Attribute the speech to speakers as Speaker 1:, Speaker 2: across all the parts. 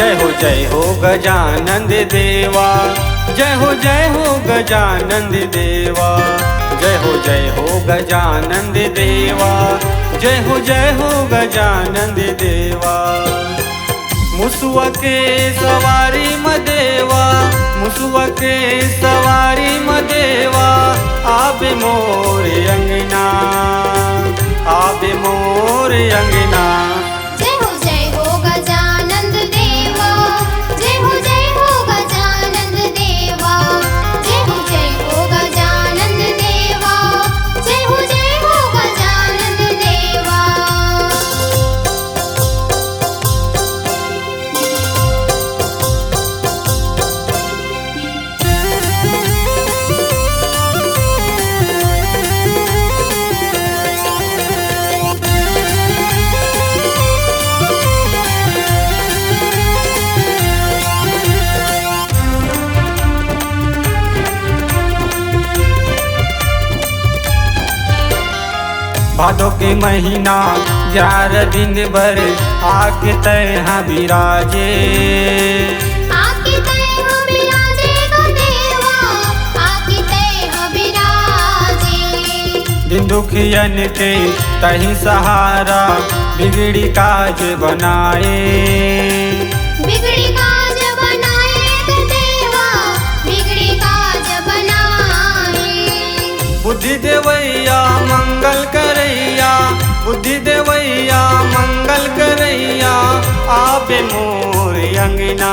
Speaker 1: जय हो गजानन देवा, जय हो गजानन देवा, जय हो गजानन देवा, जय हो गजानन देवा। मुसुआ के सवारी मदेवा, मुसुआ के सवारी मदेवा, आबे मोर अंगना, आबे मोर अंगना।
Speaker 2: जय हो गजानन देवा, जय हो गजानन देवा, जय हो गजानन देवा, जय हो गजानन देवा।
Speaker 1: भादो के महीना 11 दिन भर आके तैहा बिराजे,
Speaker 2: आके तैहा बिराजे गो देवा, आके तैहा बिराजे।
Speaker 1: दिन दुखियन के तही सहारा, बिगड़ी काज बनाए,
Speaker 2: बिगड़ी काज बनाए गो देवा, बिगड़ी काज बनाए।
Speaker 1: बुद्धि देवैया मंगल करैया, बुद्धि देवैया मंगल करैया, आबे मोर अंगना,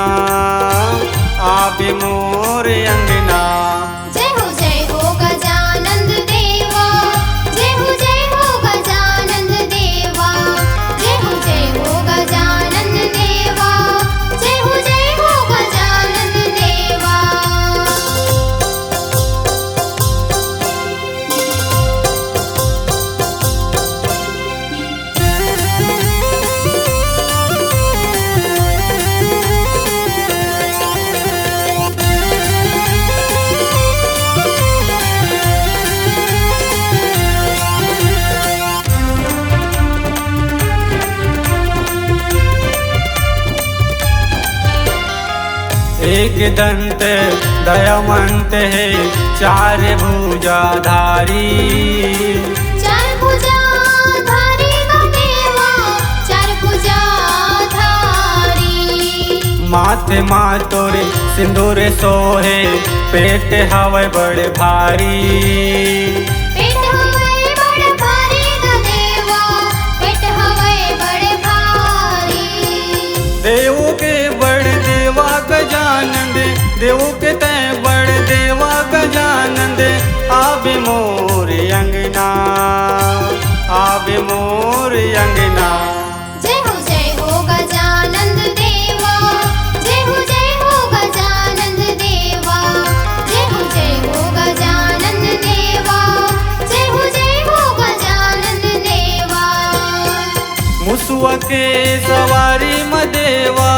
Speaker 1: आबे मोर अंगना।
Speaker 2: जय हो गजानन देवा, जय हो गजानन देवा, जय हो गजानन देवा, जय हो गजानन देवा।
Speaker 1: एक दंत दयावंत है, 4 भुजाधारी,
Speaker 2: 4 भुजाधारी गो देवा, 4 भुजाधारी।
Speaker 1: माथे मातोरे सिंदूर सोहे, पेट हवे बड़े भारी,
Speaker 2: पेट हवे बड़े भारी गो देवा, पेट हवे बड़े भारी।
Speaker 1: देव के बड़ देवा गजानन दे, देव के तय बड़ देवा गजानन दे, आबे मोर अंगना, आबे मोर अंगना।
Speaker 2: जय हो गजानन देवा, जय हो गजानन देवा, जय हो गजानन देवा, जय हो गजानन देवा।
Speaker 1: मुसुआ के सवारी मदेवा,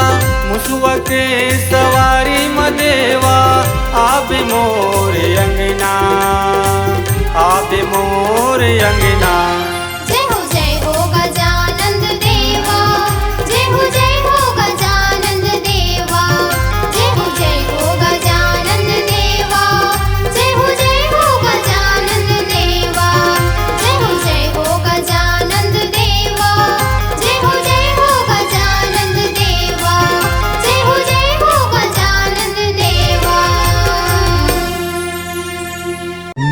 Speaker 1: मुसुआ के सवारी मदेवा, आबे मोर अंगना, आबे मोर अंगना।
Speaker 2: जय हो गजानन देवा, जय हो गजानन देवा, जय हो गजानन देवा, जय हो गजानन देवा, जय हो गजानन देवा, जय हो गजानन देवा, जय हो गजानन देवा।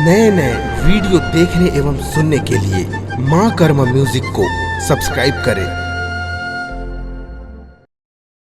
Speaker 3: नए वीडियो देखने एवं सुनने के लिए माँ कर्मा म्यूजिक को सब्सक्राइब करें।